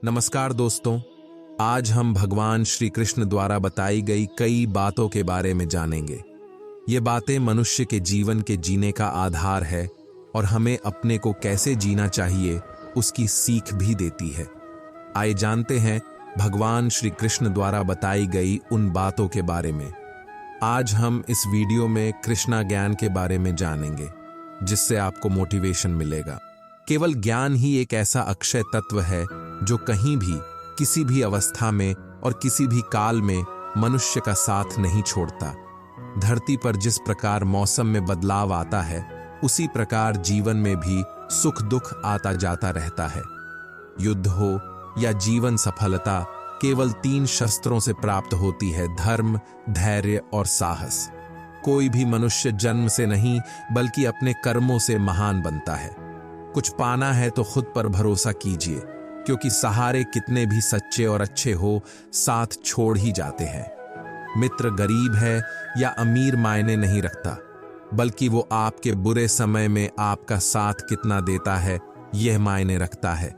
नमस्कार दोस्तों, आज हम भगवान श्री कृष्ण द्वारा बताई गई कई बातों के बारे में जानेंगे। ये बातें मनुष्य के जीवन के जीने का आधार है और हमें अपने को कैसे जीना चाहिए उसकी सीख भी देती है। आइए जानते हैं भगवान श्री कृष्ण द्वारा बताई गई उन बातों के बारे में। आज हम इस वीडियो में कृष्णा ज्ञान के बारे में जानेंगे, जिससे आपको मोटिवेशन मिलेगा। केवल ज्ञान ही एक ऐसा अक्षय तत्व है जो कहीं भी, किसी भी अवस्था में और किसी भी काल में मनुष्य का साथ नहीं छोड़ता। धरती पर जिस प्रकार मौसम में बदलाव आता है, उसी प्रकार जीवन में भी सुख दुख आता जाता रहता है। युद्ध हो या जीवन सफलता केवल 3 शस्त्रों से प्राप्त होती है: धर्म, धैर्य और साहस। कोई भी मनुष्य जन्म से नहीं बल्कि अपने कर्मों से महान बनता है। कुछ पाना है तो खुद पर भरोसा कीजिए, क्योंकि सहारे कितने भी सच्चे और अच्छे हो, साथ छोड़ ही जाते हैं। मित्र गरीब है या अमीर मायने नहीं रखता, बल्कि वो आपके बुरे समय में आपका साथ कितना देता है यह मायने रखता है।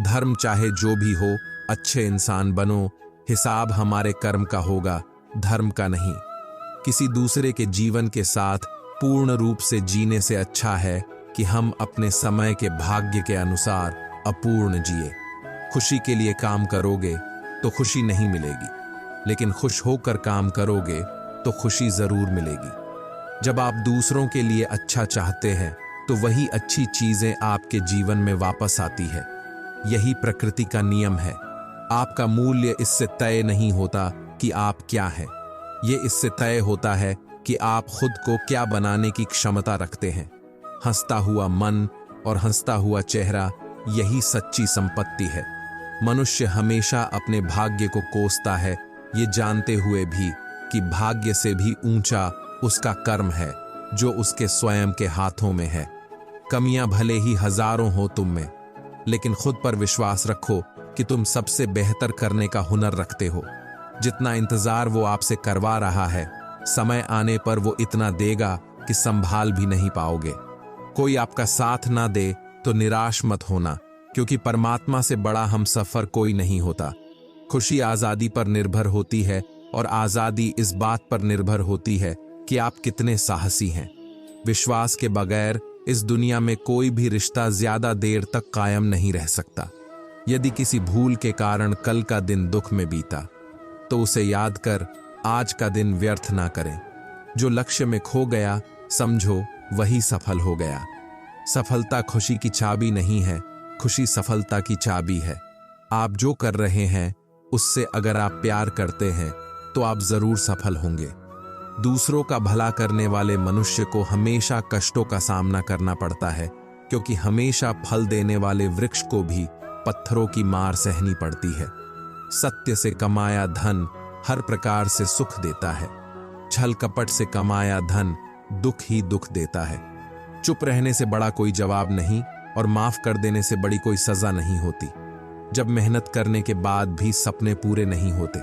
धर्म चाहे जो भी हो, अच्छे इंसान बनो। हिसाब हमारे कर्म का होगा, धर्म का नहीं। किसी दूसरे के जीवन के साथ पूर्ण रूप से जीने से अच्छा है कि हम अपने समय के भाग्य के अनुसार अपूर्ण जिए। खुशी के लिए काम करोगे तो खुशी नहीं मिलेगी, लेकिन खुश होकर काम करोगे तो खुशी जरूर मिलेगी। जब आप दूसरों के लिए अच्छा चाहते हैं तो वही अच्छी चीजें आपके जीवन में वापस आती है। यही प्रकृति का नियम है। आपका मूल्य इससे तय नहीं होता कि आप क्या हैं, ये इससे तय होता है कि आप खुद को क्या बनाने की क्षमता रखते हैं। हंसता हुआ मन और हंसता हुआ चेहरा, यही सच्ची संपत्ति है। मनुष्य हमेशा अपने भाग्य को कोसता है, ये जानते हुए भी कि भाग्य से भी ऊंचा उसका कर्म है जो उसके स्वयं के हाथों में है। कमियां भले ही हजारों हो तुम में, लेकिन खुद पर विश्वास रखो कि तुम सबसे बेहतर करने का हुनर रखते हो। जितना इंतजार वो आपसे करवा रहा है, समय आने पर वो इतना देगा कि संभाल भी नहीं पाओगे। कोई आपका साथ ना दे तो निराश मत होना, क्योंकि परमात्मा से बड़ा हमसफर कोई नहीं होता। खुशी आजादी पर निर्भर होती है और आजादी इस बात पर निर्भर होती है कि आप कितने साहसी हैं। विश्वास के बगैर इस दुनिया में कोई भी रिश्ता ज्यादा देर तक कायम नहीं रह सकता। यदि किसी भूल के कारण कल का दिन दुख में बीता, तो उसे याद कर आज का दिन व्यर्थ ना करें। जो लक्ष्य में खो गया, समझो वही सफल हो गया। सफलता खुशी की चाबी नहीं है, खुशी सफलता की चाबी है। आप जो कर रहे हैं उससे अगर आप प्यार करते हैं तो आप जरूर सफल होंगे। दूसरों का भला करने वाले मनुष्य को हमेशा कष्टों का सामना करना पड़ता है, क्योंकि हमेशा फल देने वाले वृक्ष को भी पत्थरों की मार सहनी पड़ती है। सत्य से कमाया धन हर प्रकार से सुख देता है। छल कपट से कमाया धन दुख ही दुख देता है। चुप रहने से बड़ा कोई जवाब नहीं और माफ कर देने से बड़ी कोई सजा नहीं होती। जब मेहनत करने के बाद भी सपने पूरे नहीं होते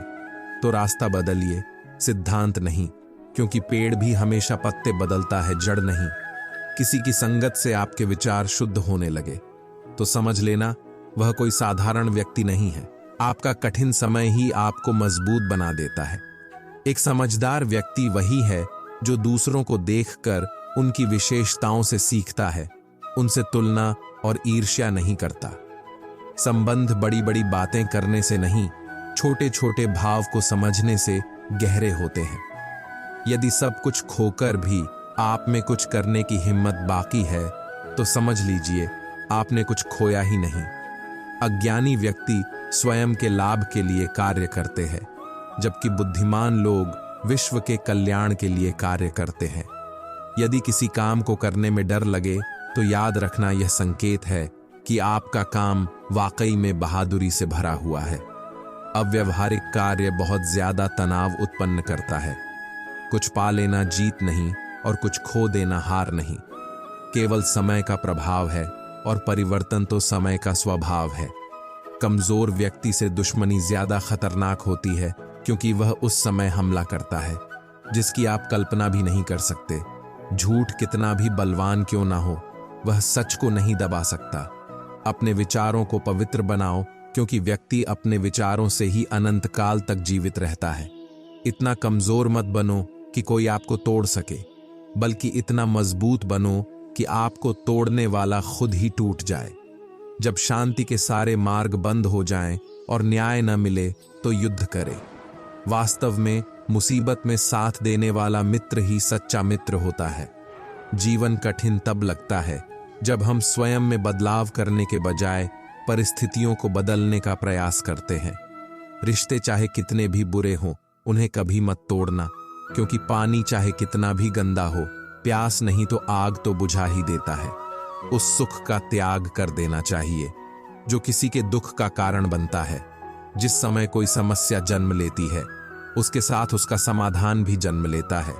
तो रास्ता बदलिए, सिद्धांत नहीं, क्योंकि पेड़ भी हमेशा पत्ते बदलता है, जड़ नहीं। किसी की संगत से आपके विचार शुद्ध होने लगे तो समझ लेना वह कोई साधारण व्यक्ति नहीं है। आपका कठिन समय ही आपको मजबूत बना देता है। एक समझदार व्यक्ति वही है जो दूसरों को देखकर उनकी विशेषताओं से सीखता है, उनसे तुलना और ईर्ष्या नहीं करता। संबंध बड़ी बड़ी बातें करने से नहीं, छोटे छोटे भाव को समझने से गहरे होते हैं। यदि सब कुछ खोकर भी आप में कुछ करने की हिम्मत बाकी है तो समझ लीजिए आपने कुछ खोया ही नहीं। अज्ञानी व्यक्ति स्वयं के लाभ के लिए कार्य करते हैं, जबकि बुद्धिमान लोग विश्व के कल्याण के लिए कार्य करते हैं। यदि किसी काम को करने में डर लगे तो याद रखना यह संकेत है कि आपका काम वाकई में बहादुरी से भरा हुआ है। अव्यावहारिक कार्य बहुत ज्यादा तनाव उत्पन्न करता है। कुछ पा लेना जीत नहीं और कुछ खो देना हार नहीं। केवल समय का प्रभाव है और परिवर्तन तो समय का स्वभाव है। कमजोर व्यक्ति से दुश्मनी ज्यादा खतरनाक होती है, क्योंकि वह उस समय हमला करता है जिसकी आप कल्पना भी नहीं कर सकते। झूठ कितना भी बलवान क्यों ना हो, वह सच को नहीं दबा सकता। अपने विचारों को पवित्र बनाओ, क्योंकि व्यक्ति अपने विचारों से ही अनंत काल तक जीवित रहता है। इतना कमजोर मत बनो कि कोई आपको तोड़ सके, बल्कि इतना मजबूत बनो कि आपको तोड़ने वाला खुद ही टूट जाए। जब शांति के सारे मार्ग बंद हो जाएं और न्याय न मिले तो युद्ध करें। वास्तव में मुसीबत में साथ देने वाला मित्र ही सच्चा मित्र होता है। जीवन कठिन तब लगता है जब हम स्वयं में बदलाव करने के बजाय परिस्थितियों को बदलने का प्रयास करते हैं। रिश्ते चाहे कितने भी बुरे हों, उन्हें कभी मत तोड़ना, क्योंकि पानी चाहे कितना भी गंदा हो, प्यास नहीं तो आग तो बुझा ही देता है। उस सुख का त्याग कर देना चाहिए जो किसी के दुख का कारण बनता है। जिस समय कोई समस्या जन्म लेती है, उसके साथ उसका समाधान भी जन्म लेता है।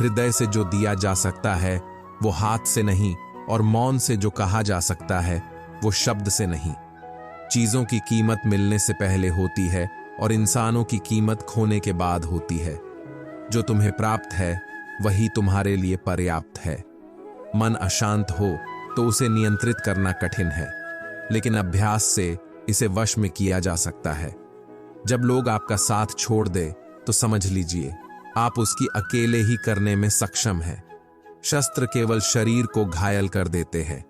हृदय से जो दिया जा सकता है वो हाथ से नहीं, और मौन से जो कहा जा सकता है वो शब्द से नहीं। चीजों की कीमत मिलने से पहले होती है और इंसानों की कीमत खोने के बाद होती है। जो तुम्हें प्राप्त है वही तुम्हारे लिए पर्याप्त है। मन अशांत हो तो उसे नियंत्रित करना कठिन है, लेकिन अभ्यास से इसे वश में किया जा सकता है। जब लोग आपका साथ छोड़ दे तो समझ लीजिए आप उसकी अकेले ही करने में सक्षम हैं। शस्त्र केवल शरीर को घायल कर देते हैं,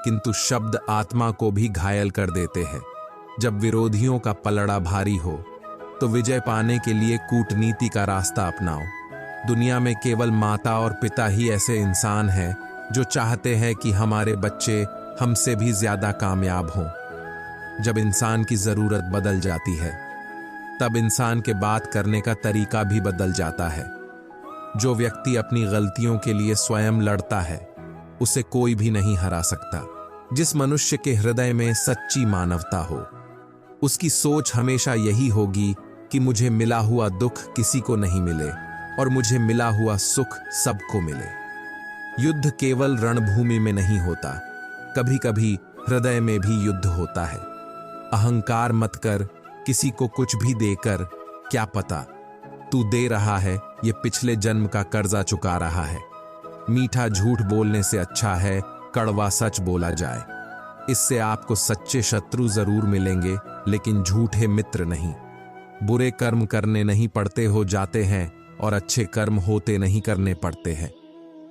किंतु शब्द आत्मा को भी घायल कर देते हैं। जब विरोधियों का पलड़ा भारी हो तो विजय पाने के लिए कूटनीति का रास्ता अपनाओ। दुनिया में केवल माता और पिता ही ऐसे इंसान हैं जो चाहते हैं कि हमारे बच्चे हमसे भी ज्यादा कामयाब हों। जब इंसान की जरूरत बदल जाती है तब इंसान के बात करने का तरीका भी बदल जाता है। जो व्यक्ति अपनी गलतियों के लिए स्वयं लड़ता है उसे कोई भी नहीं हरा सकता। जिस मनुष्य के हृदय में सच्ची मानवता हो, उसकी सोच हमेशा यही होगी कि मुझे मिला हुआ दुख किसी को नहीं मिले और मुझे मिला हुआ सुख सबको मिले। युद्ध केवल रणभूमि में नहीं होता, कभी कभी हृदय में भी युद्ध होता है। अहंकार मत कर, किसी को कुछ भी देकर, क्या पता तू दे रहा है ये पिछले जन्म का कर्जा चुका रहा है। मीठा झूठ बोलने से अच्छा है कड़वा सच बोला जाए। इससे आपको सच्चे शत्रु जरूर मिलेंगे, लेकिन झूठे मित्र नहीं। बुरे कर्म करने नहीं पड़ते हो जाते हैं और अच्छे कर्म होते नहीं करने पड़ते हैं।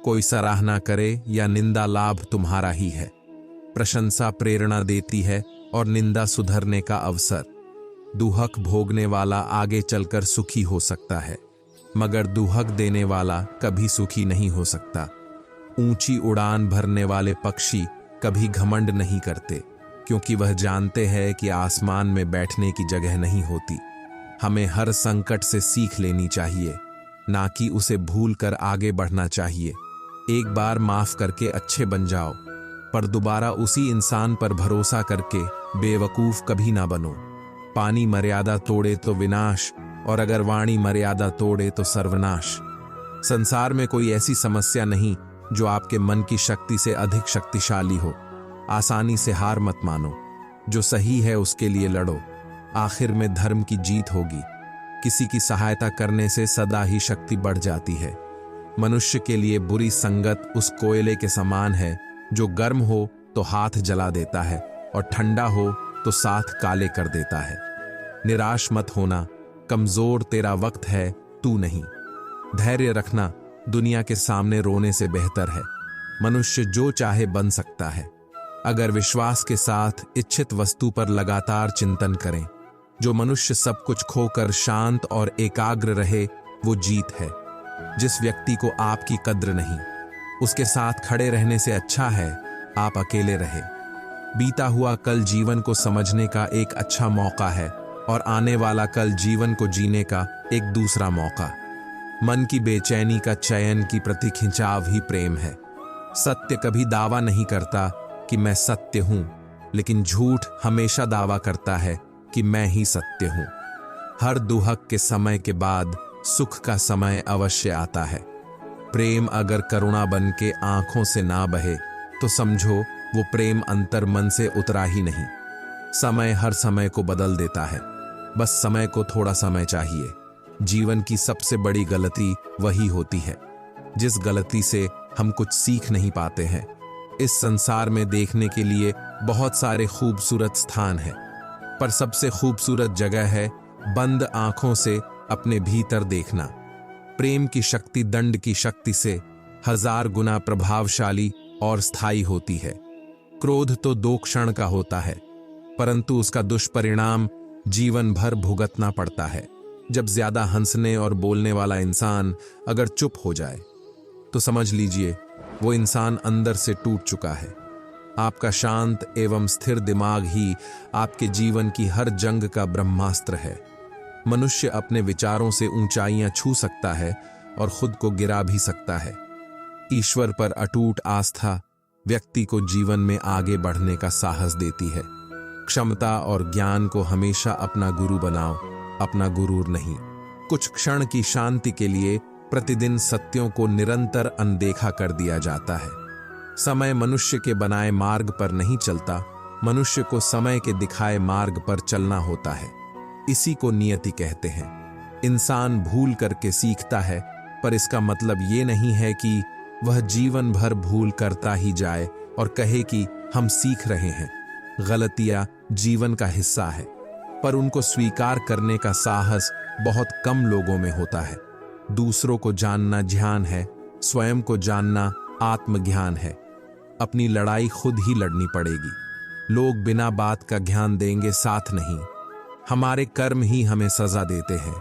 कोई सराहना करे या निंदा लाभ तुम्हारा ही है। प्रशंसा प्रेरणा देती है और निंदा सुधरने का अवसर। दुहक भोगने वाला आगे चलकर सुखी हो सकता है, मगर दुहक देने वाला कभी सुखी नहीं हो सकता। ऊंची उड़ान भरने वाले पक्षी कभी घमंड नहीं करते, क्योंकि वह जानते हैं कि आसमान में बैठने की जगह नहीं होती। हमें हर संकट से सीख लेनी चाहिए, ना कि उसे भूल कर आगे बढ़ना चाहिए। एक बार माफ करके अच्छे बन जाओ, पर दोबारा उसी इंसान पर भरोसा करके बेवकूफ कभी ना बनो। पानी मर्यादा तोड़े तो विनाश, और अगर वाणी मर्यादा तोड़े तो सर्वनाश। संसार में कोई ऐसी समस्या नहीं जो आपके मन की शक्ति से अधिक शक्तिशाली हो। आसानी से हार मत मानो, जो सही है उसके लिए लड़ो। आखिर में धर्म की जीत होगी। किसी की सहायता करने से सदा ही शक्ति बढ़ जाती है। मनुष्य के लिए बुरी संगत उस कोयले के समान है जो गर्म हो तो हाथ जला देता है और ठंडा हो तो साथ काले कर देता है। निराश मत होना, कमजोर तेरा वक्त है, तू नहीं। धैर्य रखना, दुनिया के सामने रोने से बेहतर है। मनुष्य जो चाहे बन सकता है, अगर विश्वास के साथ इच्छित वस्तु पर लगातार चिंतन करें। जो मनुष्य सब कुछ खोकर शांत और एकाग्र रहे वो जीत है। जिस व्यक्ति को आपकी कद्र नहीं, उसके साथ खड़े रहने से अच्छा है आप अकेले रहे। बीता हुआ कल जीवन को समझने का एक अच्छा मौका है और आने वाला कल जीवन को जीने का एक दूसरा मौका। मन की बेचैनी का चयन की प्रति खिंचाव ही प्रेम है। सत्य कभी दावा नहीं करता कि मैं सत्य हूं, लेकिन झूठ हमेशा दावा करता है कि मैं ही सत्य हूं। हर दुहक के समय के बाद सुख का समय अवश्य आता है। प्रेम अगर करुणा बन के आंखों से ना बहे तो समझो वो प्रेम अंतर मन से उतरा ही नहीं। समय हर समय को बदल देता है, बस समय को थोड़ा समय चाहिए। जीवन की सबसे बड़ी गलती वही होती है जिस गलती से हम कुछ सीख नहीं पाते हैं। इस संसार में देखने के लिए बहुत सारे खूबसूरत स्थान हैं, पर सबसे खूबसूरत जगह है बंद आंखों से अपने भीतर देखना। प्रेम की शक्ति दंड की शक्ति से 1000 गुना प्रभावशाली और स्थायी होती है। क्रोध तो 2 क्षण का होता है, परंतु उसका दुष्परिणाम जीवन भर भुगतना पड़ता है। जब ज्यादा हंसने और बोलने वाला इंसान अगर चुप हो जाए तो समझ लीजिए वो इंसान अंदर से टूट चुका है। आपका शांत एवं स्थिर दिमाग ही आपके जीवन की हर जंग का ब्रह्मास्त्र है। मनुष्य अपने विचारों से ऊंचाइयां छू सकता है और खुद को गिरा भी सकता है। ईश्वर पर अटूट आस्था व्यक्ति को जीवन में आगे बढ़ने का साहस देती है। क्षमता और ज्ञान को हमेशा अपना गुरु बनाओ, अपना गुरूर नहीं। कुछ क्षण की शांति के लिए प्रतिदिन सत्यों को निरंतर अनदेखा कर दिया जाता है। समय मनुष्य के बनाए मार्ग पर नहीं चलता, मनुष्य को समय के दिखाए मार्ग पर चलना होता है। इसी को नियति कहते हैं। इंसान भूल करके सीखता है, पर इसका मतलब ये नहीं है कि वह जीवन भर भूल करता ही जाए और कहे कि हम सीख रहे हैं। गलतियां जीवन का हिस्सा है, पर उनको स्वीकार करने का साहस बहुत कम लोगों में होता है। दूसरों को जानना ज्ञान है, स्वयं को जानना आत्मज्ञान है। अपनी लड़ाई खुद ही लड़नी पड़ेगी। लोग बिना बात का ज्ञान देंगे, साथ नहीं। हमारे कर्म ही हमें सजा देते हैं,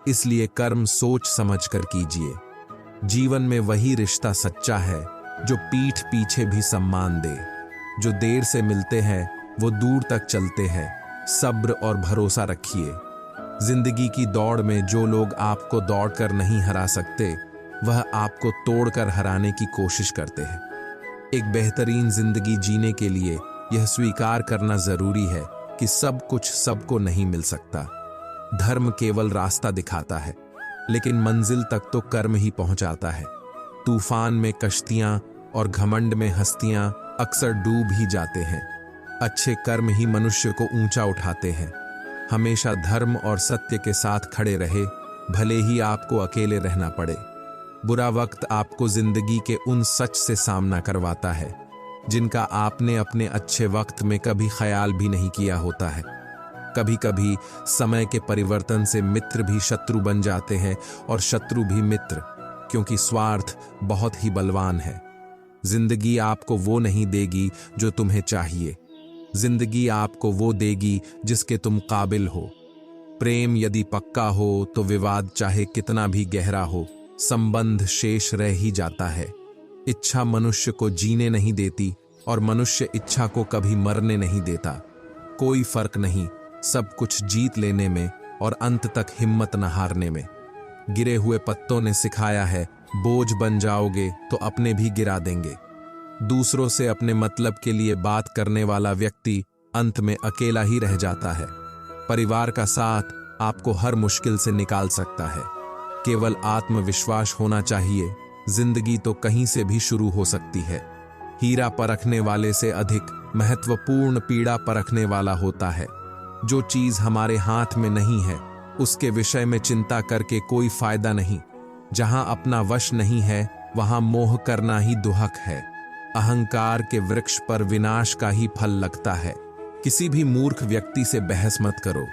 इसलिए कर्म सोच समझ कर कीजिए। जीवन में वही रिश्ता सच्चा है जो पीठ पीछे भी सम्मान दे। जो देर से मिलते हैं वो दूर तक चलते हैं। सब्र और भरोसा रखिए। जिंदगी की दौड़ में जो लोग आपको दौड़कर नहीं हरा सकते, वह आपको तोड़कर हराने की कोशिश करते हैं। एक बेहतरीन जिंदगी जीने के लिए यह स्वीकार करना जरूरी है कि सब कुछ सबको नहीं मिल सकता। धर्म केवल रास्ता दिखाता है, लेकिन मंजिल तक तो कर्म ही पहुंचाता है। तूफान में कश्तियां और घमंड में हस्तियां अक्सर डूब ही जाते हैं। अच्छे कर्म ही मनुष्य को ऊंचा उठाते हैं। हमेशा धर्म और सत्य के साथ खड़े रहे, भले ही आपको अकेले रहना पड़े। बुरा वक्त आपको जिंदगी के उन सच से सामना करवाता है जिनका आपने अपने अच्छे वक्त में कभी ख्याल भी नहीं किया होता है। कभी कभी समय के परिवर्तन से मित्र भी शत्रु बन जाते हैं और शत्रु भी मित्र, क्योंकि स्वार्थ बहुत ही बलवान है। जिंदगी आपको वो नहीं देगी जो तुम्हें चाहिए। जिंदगी आपको वो देगी जिसके तुम काबिल हो। प्रेम यदि पक्का हो तो विवाद चाहे कितना भी गहरा हो, संबंध शेष रह ही जाता है। इच्छा मनुष्य को जीने नहीं देती और मनुष्य इच्छा को कभी मरने नहीं देता। कोई फर्क नहीं, सब कुछ जीत लेने में और अंत तक हिम्मत न हारने में। गिरे हुए पत्तों ने सिखाया है, बोझ बन जाओगे तो अपने भी गिरा देंगे। दूसरों से अपने मतलब के लिए बात करने वाला व्यक्ति अंत में अकेला ही रह जाता है। परिवार का साथ आपको हर मुश्किल से निकाल सकता है। केवल आत्मविश्वास होना चाहिए। जिंदगी तो कहीं से भी शुरू हो सकती है। हीरा परखने वाले से अधिक महत्वपूर्ण पीड़ा परखने वाला होता है। जो चीज हमारे हाथ में नहीं है उसके विषय में चिंता करके कोई फायदा नहीं। जहां अपना वश नहीं है वहां मोह करना ही दुहक है। अहंकार के वृक्ष पर विनाश का ही फल लगता है। किसी भी मूर्ख व्यक्ति से बहस मत करो,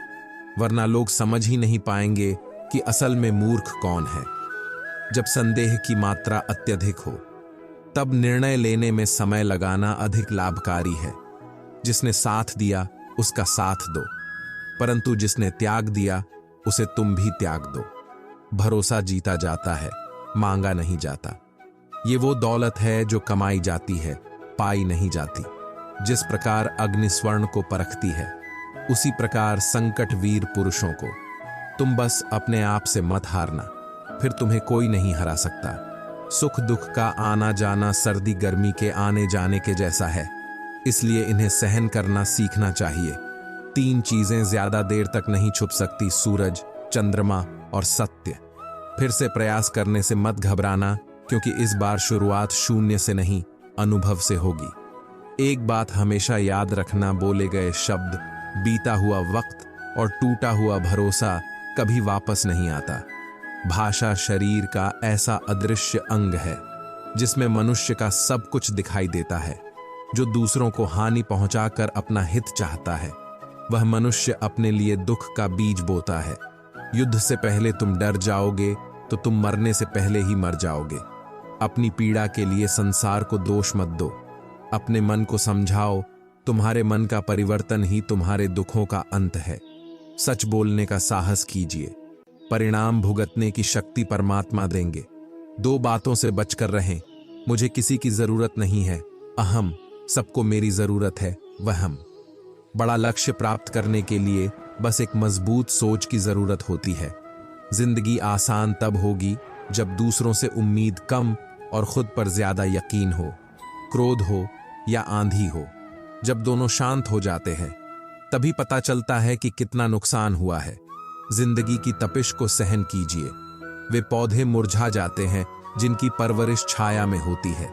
वरना लोग समझ ही नहीं पाएंगे कि असल में मूर्ख कौन है। जब संदेह की मात्रा अत्यधिक हो तब निर्णय लेने में समय लगाना अधिक लाभकारी है। जिसने साथ दिया उसका साथ दो, परंतु जिसने त्याग दिया उसे तुम भी त्याग दो। भरोसा जीता जाता है, मांगा नहीं जाता। ये वो दौलत है जो कमाई जाती है, पाई नहीं जाती। जिस प्रकार अग्नि स्वर्ण को परखती है, उसी प्रकार संकट वीर पुरुषों को। तुम बस अपने आप से मत हारना, फिर तुम्हें कोई नहीं हरा सकता। सुख दुख का आना जाना सर्दी गर्मी के आने जाने के जैसा है, इसलिए इन्हें सहन करना सीखना चाहिए। 3 चीजें ज्यादा देर तक नहीं छुप सकती, सूरज, चंद्रमा और सत्य। फिर से प्रयास करने से मत घबराना, क्योंकि इस बार शुरुआत शून्य से नहीं, अनुभव से होगी। एक बात हमेशा याद रखना, बोले गए शब्द, बीता हुआ वक्त और टूटा हुआ भरोसा कभी वापस नहीं आता। भाषा शरीर का ऐसा अदृश्य अंग है जिसमें मनुष्य का सब कुछ दिखाई देता है, जो दूसरों को हानि पहुंचाकर अपना हित चाहता है। वह मनुष्य अपने लिए दुख का बीज बोता है। युद्ध से पहले तुम डर जाओगे तो तुम मरने से पहले ही मर जाओगे। अपनी पीड़ा के लिए संसार को दोष मत दो। अपने मन को समझाओ, तुम्हारे मन का परिवर्तन ही तुम्हारे दुखों का अंत है। सच बोलने का साहस कीजिए, परिणाम भुगतने की शक्ति परमात्मा देंगे। दो बातों से बचकर रहें, मुझे किसी की जरूरत नहीं है, अहम, सबको मेरी जरूरत है, वहम। बड़ा लक्ष्य प्राप्त करने के लिए बस एक मजबूत सोच की जरूरत होती है। जिंदगी आसान तब होगी जब दूसरों से उम्मीद कम और खुद पर ज्यादा यकीन हो। क्रोध हो या आंधी हो, जब दोनों शांत हो जाते हैं तभी पता चलता है कि कितना नुकसान हुआ है। जिंदगी की तपिश को सहन कीजिए। वे पौधे मुरझा जाते हैं जिनकी परवरिश छाया में होती है।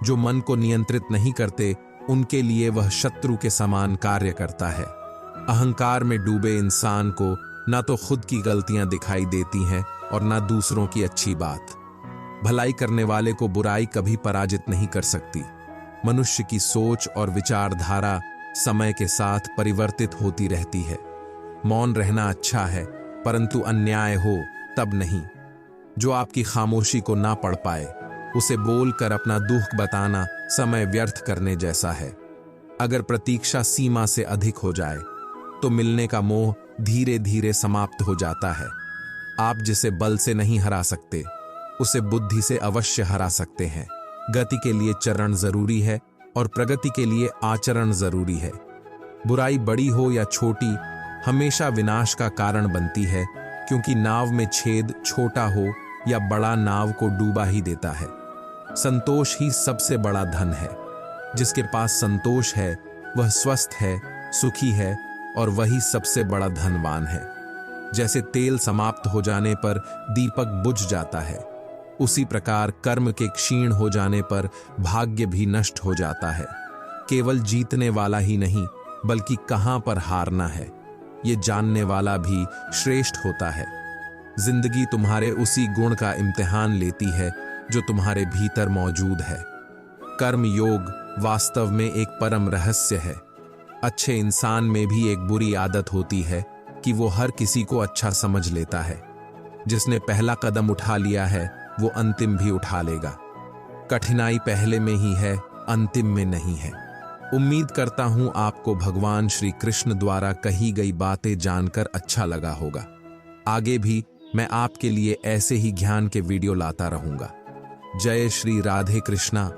जो मन को नियंत्रित नहीं करते उनके लिए वह शत्रु के समान कार्य करता है। अहंकार में डूबे इंसान को ना तो खुद की गलतियां दिखाई देती हैं और ना दूसरों की अच्छी बात। भलाई करने वाले को बुराई कभी पराजित नहीं कर सकती। मनुष्य की सोच और विचारधारा समय के साथ परिवर्तित होती रहती है। मौन रहना अच्छा है, परंतु अन्याय हो तब नहीं। जो आपकी खामोशी को ना पढ़ पाए उसे बोलकर अपना दुख बताना समय व्यर्थ करने जैसा है। अगर प्रतीक्षा सीमा से अधिक हो जाए तो मिलने का मोह धीरे धीरे समाप्त हो जाता है। आप जिसे बल से नहीं हरा सकते उसे बुद्धि से अवश्य हरा सकते हैं। गति के लिए चरण जरूरी है और प्रगति के लिए आचरण जरूरी है। बुराई बड़ी हो या छोटी हमेशा विनाश का कारण बनती है, क्योंकि नाव में छेद छोटा हो या बड़ा नाव को डूबा ही देता है। संतोष ही सबसे बड़ा धन है। जिसके पास संतोष है वह स्वस्थ है, सुखी है और वही सबसे बड़ा धनवान है। जैसे तेल समाप्त हो जाने पर दीपक बुझ जाता है, उसी प्रकार कर्म के क्षीण हो जाने पर भाग्य भी नष्ट हो जाता है। केवल जीतने वाला ही नहीं बल्कि कहां पर हारना है ये जानने वाला भी श्रेष्ठ होता है। जिंदगी तुम्हारे उसी गुण का इम्तिहान लेती है जो तुम्हारे भीतर मौजूद है। कर्म योग वास्तव में एक परम रहस्य है। अच्छे इंसान में भी एक बुरी आदत होती है कि वो हर किसी को अच्छा समझ लेता है। जिसने पहला कदम उठा लिया है वो अंतिम भी उठा लेगा। कठिनाई पहले में ही है, अंतिम में नहीं है। उम्मीद करता हूं आपको भगवान श्री कृष्ण द्वारा कही गई बातें जानकर अच्छा लगा होगा। आगे भी मैं आपके लिए ऐसे ही ज्ञान के वीडियो लाता रहूंगा। जय श्री राधे कृष्णा।